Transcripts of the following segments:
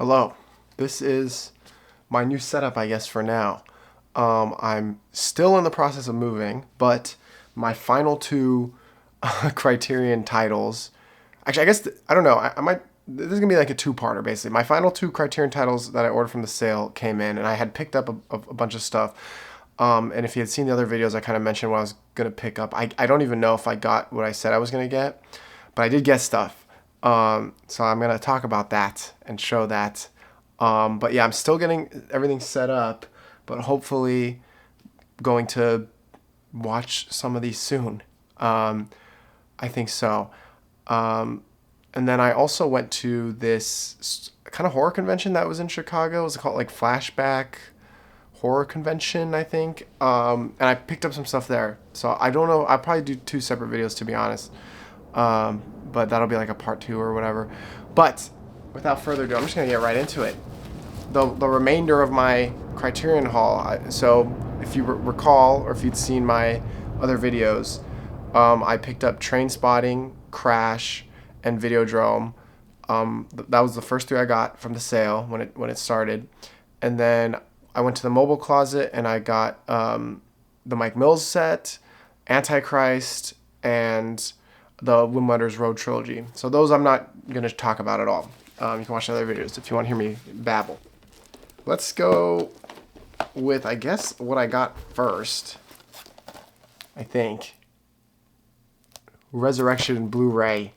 Hello. This is my new setup, I guess, for now. I'm still in the process of moving, but my final two Criterion titles. Actually, I guess I don't know. I might. This is gonna be like a two-parter, basically. My final two Criterion titles that I ordered from the sale came in, and I had picked up a bunch of stuff. And if you had seen the other videos, I kind of mentioned what I was gonna pick up. I don't even know if I got what I said I was gonna get, but I did get stuff. So I'm gonna talk about that and show that. But yeah, I'm still getting everything set up, but hopefully going to watch some of these soon. I think so. And then I also went to this kind of horror convention that was in Chicago. It was called like Flashback Horror Convention, I think. And I picked up some stuff there. So I don't know. I'll probably do two separate videos, to be honest. But that'll be like a part 2 or whatever. But without further ado, I'm just going to get right into it. The remainder of my Criterion haul. So if you recall, or if you'd seen my other videos, I picked up Trainspotting, Crash, and Videodrome. That was the first 3 I got from the sale when it started. And then I went to the mobile closet and I got the Mike Mills set, Antichrist, and the Wim Wenders Road Trilogy. So those I'm not going to talk about at all. You can watch other videos if you want to hear me babble. Let's go with, I guess, what I got first. I think. Resurrection Blu-ray.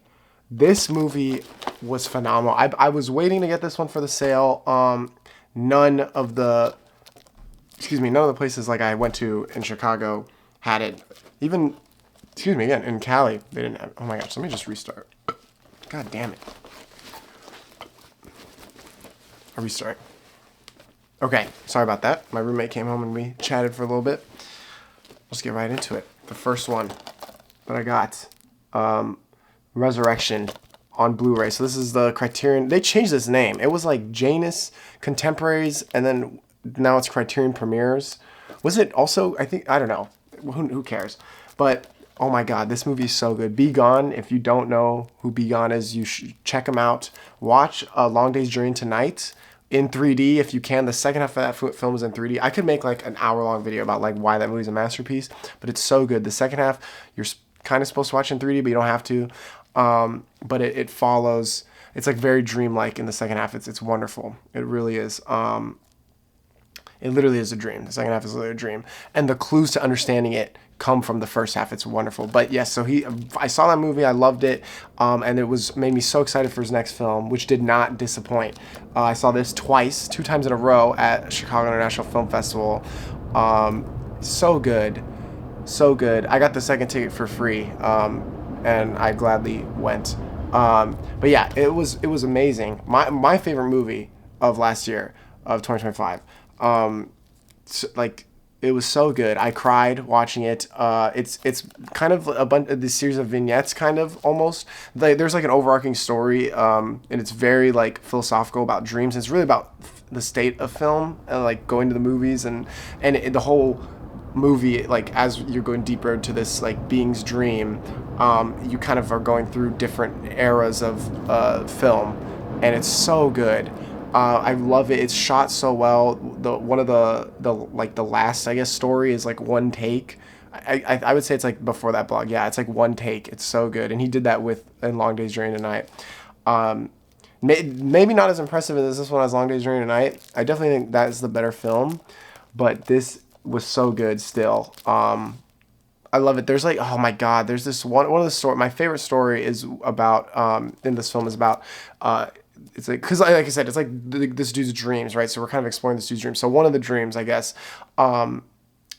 This movie was phenomenal. I was waiting to get this one for the sale. None of the places like I went to in Chicago had it. Even, again, in Cali, they didn't have. Oh my gosh, let me just restart. God damn it. I'll restart. Okay, sorry about that. My roommate came home and we chatted for a little bit. Let's get right into it. The first one that I got, Resurrection on Blu-ray. So this is the Criterion. They changed this name. It was like Janus Contemporaries, and then now it's Criterion Premieres. Was it also, I think, I don't know. Who cares? But, oh my God, this movie is so good. Be Gone, if you don't know who Be Gone is, you should check him out. Watch Long Day's Journey Tonight in 3D if you can. The second half of that film is in 3D. I could make like an hour-long video about like why that movie's a masterpiece, but it's so good. The second half, you're kind of supposed to watch in 3D, but you don't have to. But it follows. It's like very dreamlike in the second half. It's wonderful. It really is. It literally is a dream. The second half is literally a dream, and the clues to understanding it come from the first half. It's wonderful. But yes, so I saw that movie. I loved it, and it made me so excited for his next film, which did not disappoint. I saw this twice, 2 times in a row at Chicago International Film Festival. So good. So good. I got the second ticket for free, and I gladly went. But yeah, it was amazing. My favorite movie of last year, of 2025. It was so good. I cried watching it. It's kind of a bunch of this series of vignettes, kind of almost. There's like an overarching story, and it's very like philosophical about dreams. It's really about the state of film and like going to the movies and the whole movie, like as you're going deeper into this like being's dream, you kind of are going through different eras of film, and it's so good. I love it. It's shot so well. One of the last, I guess, story is like one take. I would say it's like before that blog. Yeah, it's like one take. It's so good, and he did that in Long Day's Journey Tonight. Maybe not as impressive as this one as Long Day's Journey Tonight. I definitely think that is the better film, but this was so good still. I love it. There's like, oh my God, there's this one of the story. My favorite story is about in this film is about it's like, because like I said, it's like this dude's dreams, right? So we're kind of exploring this dude's dreams. So one of the dreams, I guess,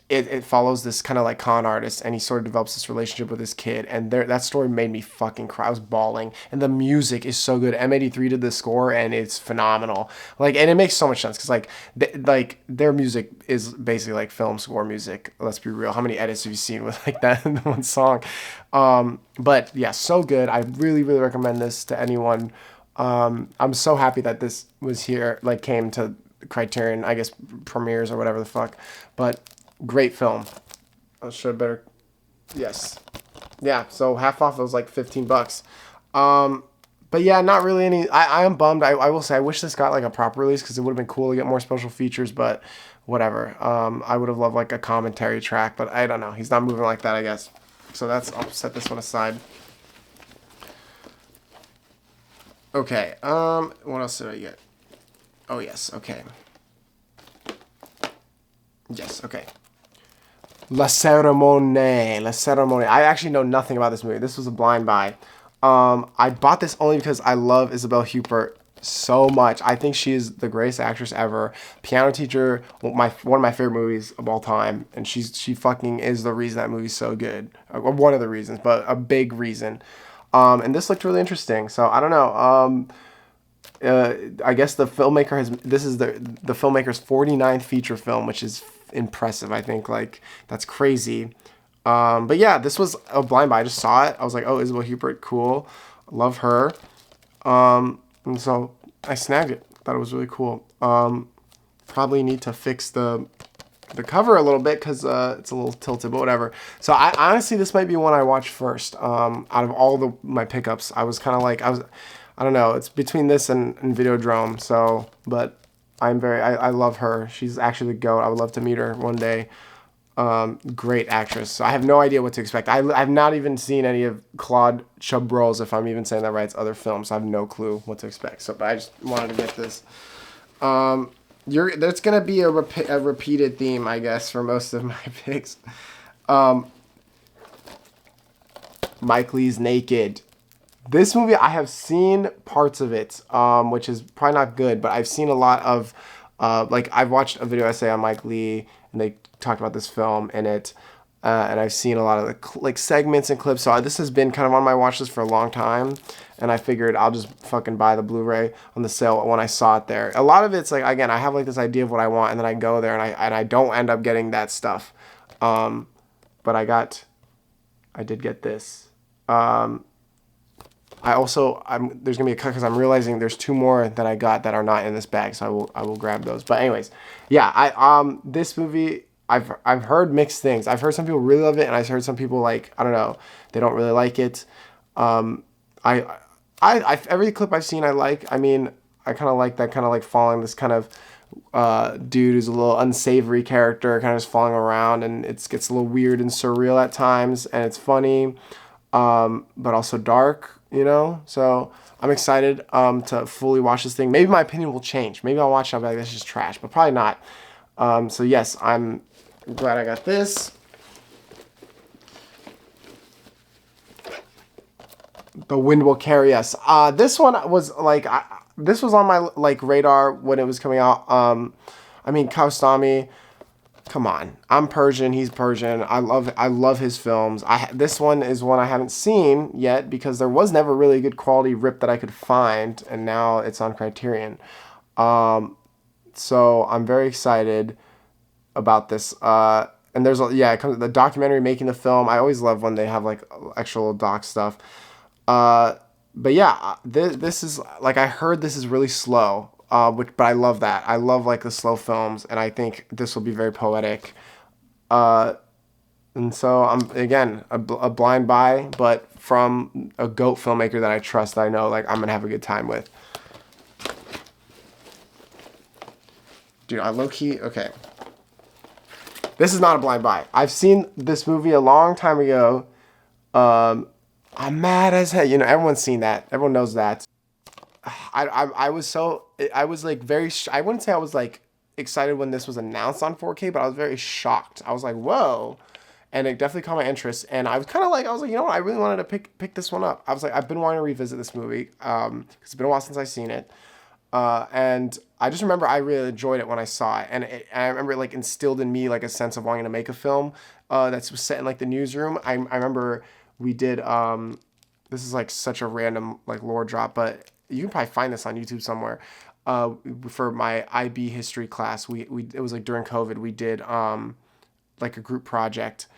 it follows this kind of like con artist, and he sort of develops this relationship with this kid, and that story made me fucking cry. I was bawling, and the music is so good. M83 did the score, and it's phenomenal. Like, and it makes so much sense because like their music is basically like film score music. Let's be real. How many edits have you seen with like that in one song? But yeah, so good. I really, really recommend this to anyone. I'm so happy that this was here, like came to Criterion, I guess premieres or whatever the fuck. But great film. I should have better. Yes. Yeah. So half off, it was like $15. But yeah, not really any. I am bummed. I will say I wish this got like a proper release because it would have been cool to get more special features. But whatever. I would have loved like a commentary track, but I don't know. He's not moving like that, I guess. So that's I'll set this one aside. Okay. What else did I get? Oh yes. Okay. Yes. Okay. La Cérémonie. La Cérémonie. I actually know nothing about this movie. This was a blind buy. I bought this only because I love Isabelle Huppert so much. I think she is the greatest actress ever. Piano Teacher, one of my favorite movies of all time, and she fucking is the reason that movie's so good. One of the reasons, but a big reason. And this looked really interesting. So I don't know. I guess the filmmaker has this is the filmmaker's 49th feature film, which is impressive. I think like that's crazy. But yeah, this was a blind buy. I just saw it. I was like, oh, Isabelle Huppert, cool. Love her. And so I snagged it. Thought it was really cool. Probably need to fix the cover a little bit because it's a little tilted, but whatever. So I honestly, this might be one I watched first. Out of all my pickups, I was kind of like, I don't know. It's between this and Videodrome. So, but I love her. She's actually the GOAT. I would love to meet her one day. Great actress. So I have no idea what to expect. I've not even seen any of Claude Chabrol's, if I'm even saying that right, other films. I have no clue what to expect. So, but I just wanted to get this. There's gonna be a repeated theme, I guess, for most of my picks. Mike Leigh's Naked. This movie, I have seen parts of it, which is probably not good, but I've seen a lot of, like, I've watched a video essay on Mike Leigh, and they talked about this film in it, and I've seen a lot of the like segments and clips. So this has been kind of on my watch list for a long time, and I figured I'll just fucking buy the Blu-ray on the sale when I saw it there. A lot of it's like, again, I have like this idea of what I want, and then I go there and I don't end up getting that stuff. But I did get this. There's gonna be a cut because I'm realizing there's two more that I got that are not in this bag, so I will grab those. But anyways, yeah, this movie I've heard mixed things. I've heard some people really love it, and I've heard some people like, I don't know, they don't really like it. Every clip I've seen I like. I mean, I kind of like that kind of like following this kind of dude who's a little unsavory character, kind of just falling around, and it gets a little weird and surreal at times, and it's funny, but also dark, you know. So I'm excited to fully watch this thing. Maybe my opinion will change. Maybe I'll watch it and I'll be like, this is just trash, but probably not. So yes, I'm glad I got this. The Wind Will Carry Us. This one was like, this was on my like radar when it was coming out. I mean, Kiarostami, come on. I'm Persian. He's Persian. I love his films. This one is one I haven't seen yet because there was never really a good quality rip that I could find, and now it's on Criterion. So I'm very excited about this. And there's the documentary making the film. I always love when they have like extra little doc stuff. But yeah, this is like, I heard this is really slow, but I love that. I love like the slow films, and I think this will be very poetic. And so I'm again a blind buy, but from a GOAT filmmaker that I trust, that I know like I'm gonna have a good time with. Dude, I low key okay. This is not a blind buy. I've seen this movie a long time ago. I'm mad as hell. You know, everyone's seen that. Everyone knows that. I was like very, I wouldn't say I was like excited when this was announced on 4K, but I was very shocked. I was like, whoa. And it definitely caught my interest. And I was kind of like, you know what? I really wanted to pick this one up. I was like, I've been wanting to revisit this movie. Because it's been a while since I've seen it. And I just remember I really enjoyed it when I saw it. And I remember it like instilled in me like a sense of wanting to make a film that's set in like the newsroom. I remember we did, this is like such a random like lore drop, but you can probably find this on YouTube somewhere. For my IB history class, it was like during COVID, we did like a group project,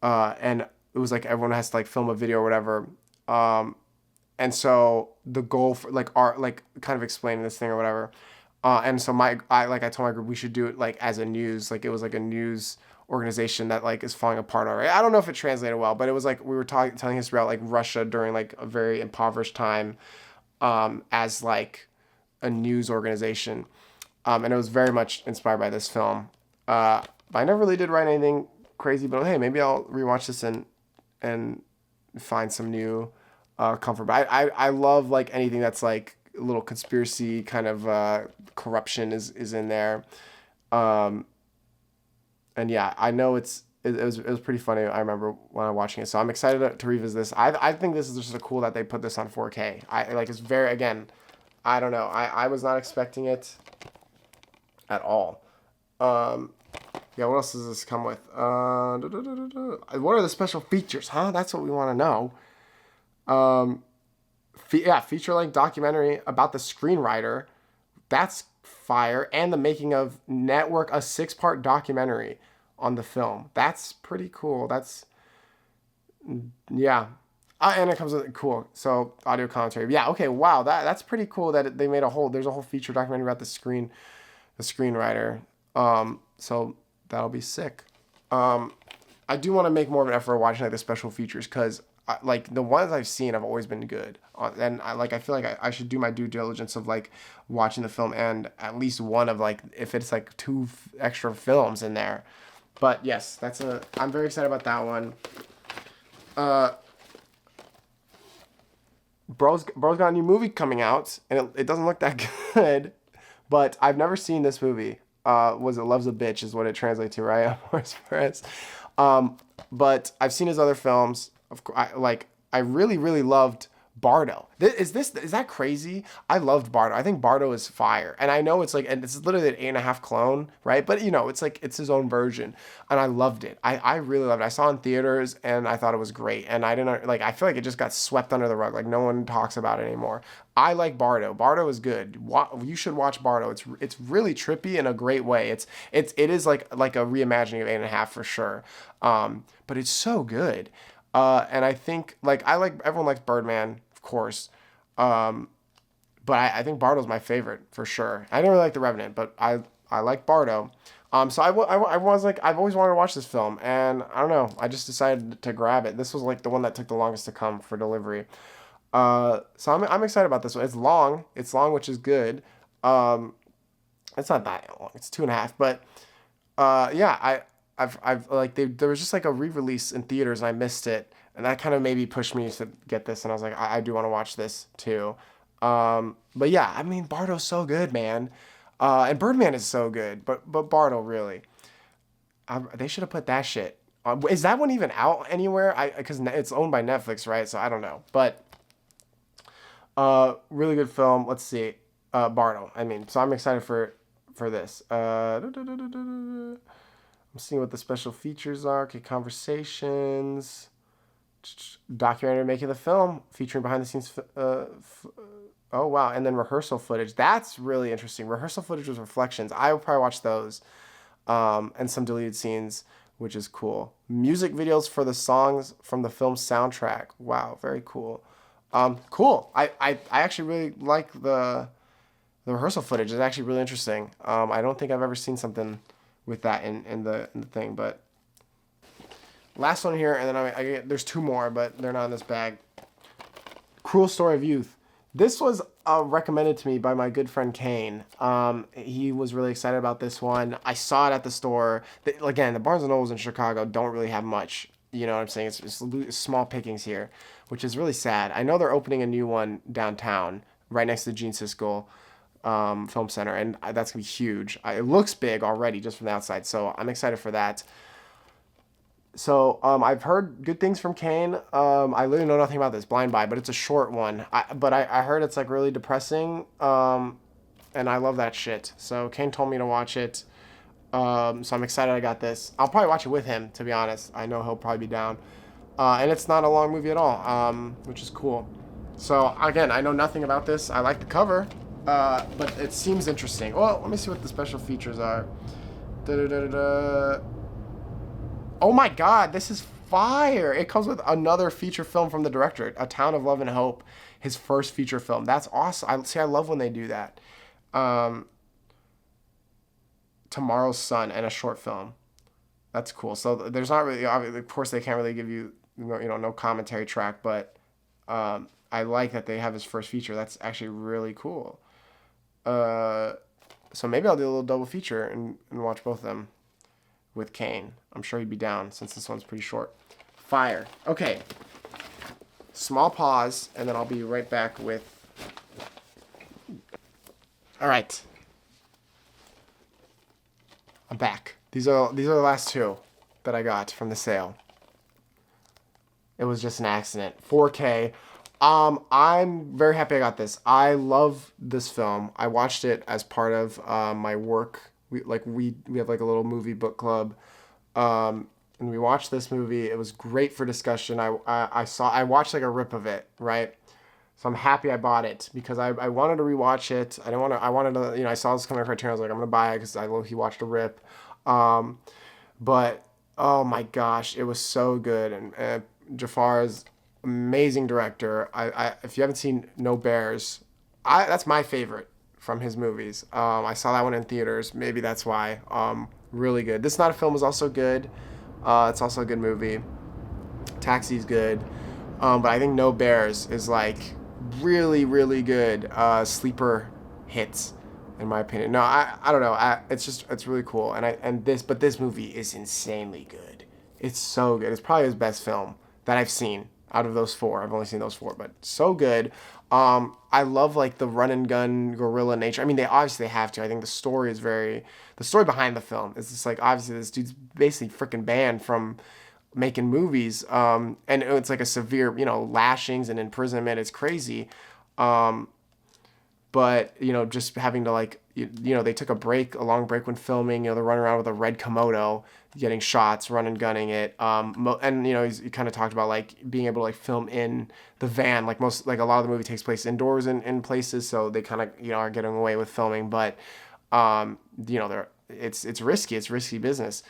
and it was like everyone has to like film a video or whatever. And so the goal for like art, like kind of explaining this thing or whatever. And so I told my group we should do it like as a news, like it was like a news organization that like is falling apart already. I don't know if it translated well, but it was like we were telling history about like Russia during like a very impoverished time. as like a news organization. And it was very much inspired by this film. But I never really did write anything crazy, but hey, maybe I'll rewatch this and find some new comfort. But I love like anything that's like a little conspiracy kind of corruption is in there. Um, and yeah, I know it was pretty funny. I remember when I was watching it, so I'm excited to revisit this. I think this is just so cool that they put this on 4K. I like it's very again. I don't know. I was not expecting it at all. Yeah, what else does this come with? What are the special features? Huh? That's what we want to know. Feature-length documentary about the screenwriter. That's fire. And the making of Network, a 6-part documentary on the film. That's pretty cool. Yeah. And it comes with, cool. So, audio commentary. Yeah, okay, wow. That's pretty cool that they made there's a whole feature documentary about the screenwriter. So that'll be sick. I do want to make more of an effort watching like the special features because like the ones I've seen have always been good. And I feel like I should do my due diligence of like watching the film and at least one of like if it's like 2 extra films in there. But yes, I'm very excited about that one. Bro's got a new movie coming out and it doesn't look that good, but I've never seen this movie. Was it Love's a Bitch is what it translates to, right? Morris Perez. But I've seen his other films. Of course, I really, really loved Bardo. Is that crazy? I loved Bardo. I think Bardo is fire. And I know it's like, and it's literally an 8.5 clone, right? But you know, it's like, it's his own version. And I loved it. I really loved it. I saw it in theaters and I thought it was great. And I didn't, like, I feel like it just got swept under the rug. Like no one talks about it anymore. I like Bardo. Bardo is good. You should watch Bardo. It's really trippy in a great way. It is like a reimagining of 8.5 for sure. But it's so good. And I think everyone likes Birdman, of course. But I think Bardo's my favorite for sure. I didn't really like The Revenant, but I like Bardo. So I was like, I've always wanted to watch this film, and I don't know, I just decided to grab it. This was like the one that took the longest to come for delivery. So I'm excited about this one. It's long, which is good. It's not that long. It's 2.5, but yeah, I've like there was just like a re-release in theaters and I missed it, and that kind of maybe pushed me to get this, and I was like, I do want to watch this too. But yeah, I mean Bardo's so good, man. And Birdman is so good, but Bardo really. They should have put that shit. Is that one even out anywhere? Because it's owned by Netflix, right? So I don't know, but really good film. Let's see, Bardo. I mean, so I'm excited for this. I'm seeing what the special features are. Okay, conversations, documentary making the film, featuring behind the scenes. Oh wow, and then rehearsal footage. That's really interesting. Rehearsal footage with reflections. I will probably watch those, and some deleted scenes, which is cool. Music videos for the songs from the film's soundtrack. Wow, very cool. Cool. I actually really like the rehearsrsal footage. It's actually really interesting. I don't think I've ever seen something with that in the thing, but last one here, and then there's 2 more, but they're not in this bag. Cruel Story of Youth. This was recommended to me by my good friend Kane. He was really excited about this one. I saw it at the store. Again, the Barnes & Nobles in Chicago don't really have much. You know what I'm saying? It's small pickings here, which is really sad. I know they're opening a new one downtown, right next to Gene Siskel Film Center, and that's going to be huge. It looks big already just from the outside, so I'm excited for that. So I've heard good things from Kane. I literally know nothing about this, blind buy, but it's a short one. But I heard it's like really depressing, and I love that shit. So Kane told me to watch it. So I'm excited I got this. I'll probably watch it with him, to be honest. I know he'll probably be down. And it's not a long movie at all, which is cool. So again, I know nothing about this. I like the cover, but it seems interesting. Well, let me see what the special features are. Oh my god, this is fire! It comes with another feature film from the director, A Town of Love and Hope, his first feature film. That's awesome. I love when they do that. Tomorrow's Sun and a short film. That's cool. So there's not really, of course they can't really give you, no commentary track, but I like that they have his first feature. That's actually really cool. So maybe I'll do a little double feature and watch both of them with Kane. I'm sure he'd be down since this one's pretty short. Fire. Okay. Small pause, and then I'll be right back with... All right. I'm back. These are the last two that I got from the sale. It was just an accident. 4K. I'm very happy I got this. I love this film. I watched it as part of my work. We have like a little movie book club, and we watched this movie. It was great for discussion. I watched like a rip of it, right? So I'm happy I bought it because I wanted to rewatch it. I wanted to, I saw this coming on Criterion. I was like, I'm gonna buy it because I low-key watched a rip. But oh my gosh, it was so good. And Jafar's amazing director. If you haven't seen No Bears, that's my favorite from his movies. I saw that one in theaters. Maybe that's why. Really good. This Not a Film is also good. It's also a good movie. Taxi's good. But I think No Bears is like really, really good sleeper hits, in my opinion. No, I don't know. It's really cool. But this movie is insanely good. It's so good. It's probably his best film that I've seen out of those four. I've only seen those four, but so good. I love like the run and gun guerrilla nature. I mean, they obviously have to. I think the story behind the film is just like, obviously this dude's basically freaking banned from making movies. And it's like a severe, lashings and imprisonment. It's crazy. But, just having to like, they took a long break when filming, they're running around with a red Komodo, getting shots, running, gunning it. And, he kind of talked about like being able to like film in the van, like a lot of the movie takes place indoors in places. So they kind of, are getting away with filming, but, it's risky. It's risky business.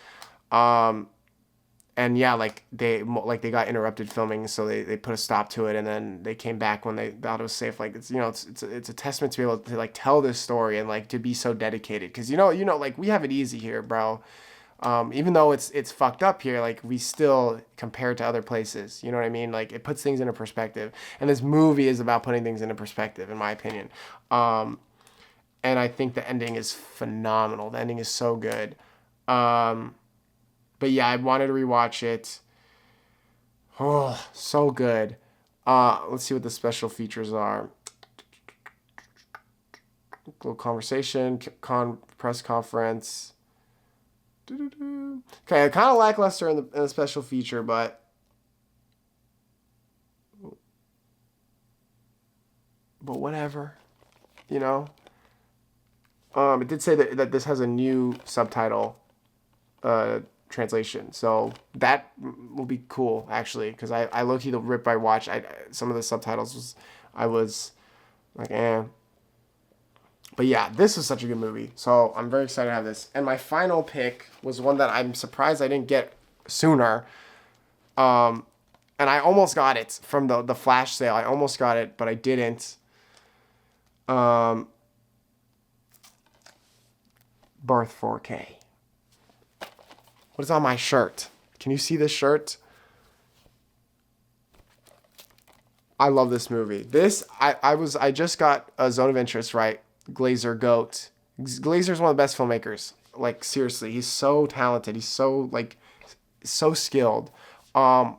And yeah, they got interrupted filming, so they put a stop to it, and then they came back when they thought it was safe. Like it's a testament to be able to like tell this story and like to be so dedicated, because like we have it easy here, bro. Even though it's fucked up here, like we still compared to other places, you know what I mean? Like it puts things into perspective, and this movie is about putting things into perspective, in my opinion. And I think the ending is phenomenal. The ending is so good. But yeah, I wanted to rewatch it. Oh, so good. Let's see what the special features are. Little conversation, press conference. Okay, kind of lackluster in the special feature, but whatever, It did say that this has a new subtitle translation, so that will be cool actually, because I low-key, the rip I watched, some of the subtitles I was like but yeah, this was such a good movie, so I'm very excited to have this. And my final pick was one that I'm surprised I didn't get sooner, and I almost got it from the flash sale. I almost got it, but I didn't. Birth 4K. What is on my shirt? Can you see this shirt? I love this movie. I just got a Zone of Interest, right? Glazer GOAT. Glazer's one of the best filmmakers. Like seriously, he's so talented. He's so so skilled.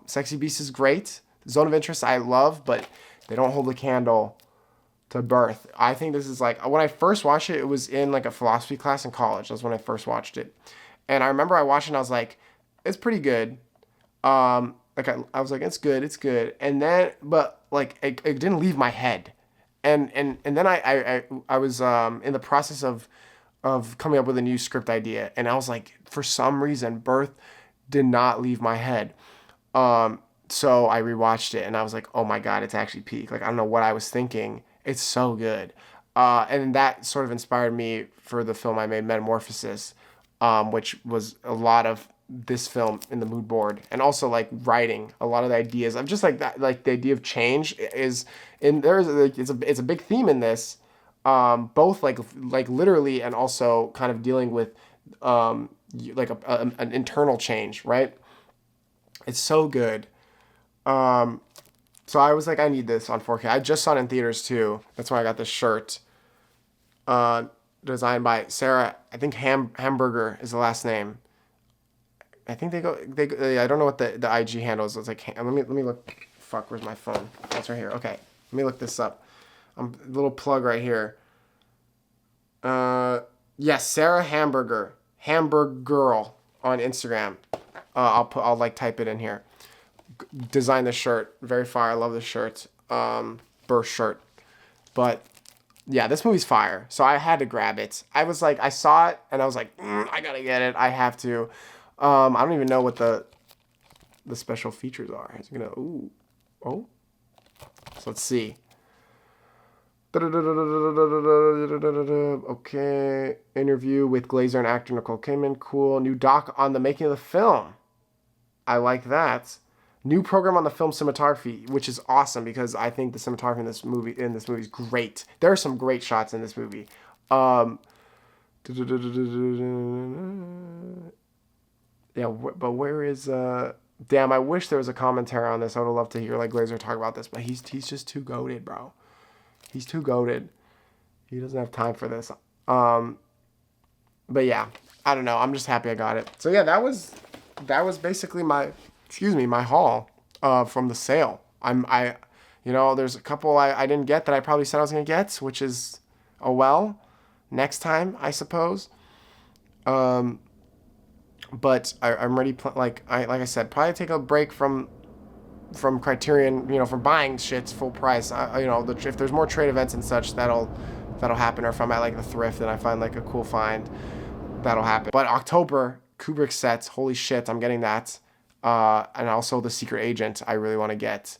Sexy Beast is great. Zone of Interest I love, but they don't hold a candle to Birth. I think this is like, when I first watched it, it was in like a philosophy class in college. That's when I first watched it. And I remember I watched it and I was like, it's pretty good. I was like, it's good. And then, but like, it didn't leave my head. And then I was in the process of coming up with a new script idea. And I was like, for some reason, Birth did not leave my head. So I rewatched it and I was like, oh my God, it's actually peak. Like, I don't know what I was thinking. It's so good. And that sort of inspired me for the film I made, Metamorphosis, which was a lot of this film in the mood board, and also like writing a lot of the ideas. I'm just like that, like the idea of change is in there's it's a big theme in this, both like literally and also kind of dealing with like an internal change, right? It's so good. So I was like, I need this on 4K. I just saw it in theaters too. That's why I got this shirt. Designed by Sarah. I think Hamburger is the last name. I think they I don't know what the IG handle is. It's like, let me look. Fuck, where's my phone? That's right here. Okay, let me look this up. Little plug right here. Yes, Sarah Hamburger Girl on Instagram. I'll like type it in here. Design the shirt. Very fire. I love the shirt. Burst shirt. But yeah, this movie's fire. So I had to grab it. I was like, I saw it and I was like, I gotta get it. I have to. I don't even know what the special features are. It's gonna oh. So let's see. Okay. Interview with Glazer and actor Nicole Kidman. Cool. New doc on the making of the film. I like that. New program on the film cinematography, which is awesome because I think the cinematography in this movie is great. There are some great shots in this movie. Yeah, but where is damn, I wish there was a commentary on this. I would love to hear like Glazer talk about this, but he's just too goated, bro. He's too goated. He doesn't have time for this. But yeah, I don't know. I'm just happy I got it. So yeah, that was basically my haul from the sale. There's a couple I didn't get that I probably said I was gonna get, which is next time I suppose. But I'm ready. Like I said, probably take a break from Criterion, from buying shits full price. If there's more trade events and such, that'll happen. Or if I'm at like the thrift and I find like a cool find, that'll happen. But October, Kubrick sets, holy shit, I'm getting that. And also The Secret Agent, I really want to get.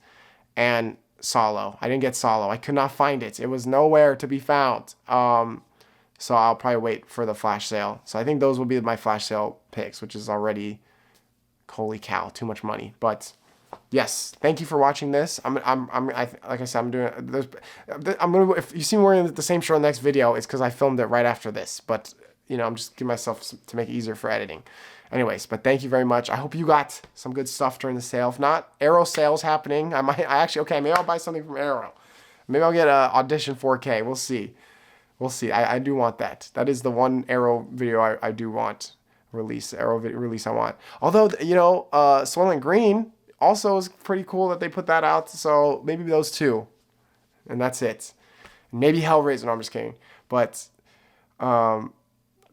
And Solo. I didn't get Solo. I could not find it. It was nowhere to be found. So I'll probably wait for the flash sale. So I think those will be my flash sale picks, which is already, holy cow, too much money. But yes, thank you for watching this. Like I said, I'm doing this. If you see me wearing the same shirt in the next video, it's because I filmed it right after this. But I'm just giving myself to make it easier for editing. Anyways, but thank you very much. I hope you got some good stuff during the sale. If not, Arrow sales happening. Maybe I'll buy something from Arrow. Maybe I'll get Audition 4K. We'll see. I do want that. That is the one Arrow video I do want Arrow video release I want. Although, Soylent Green also is pretty cool that they put that out. So maybe those two. And that's it. Maybe Hellraiser. No, I'm just kidding. But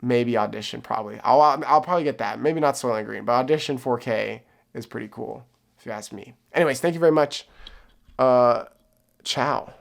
maybe Audition probably. I'll probably get that. Maybe not Soylent Green, but Audition 4K is pretty cool if you ask me. Anyways, thank you very much. Ciao.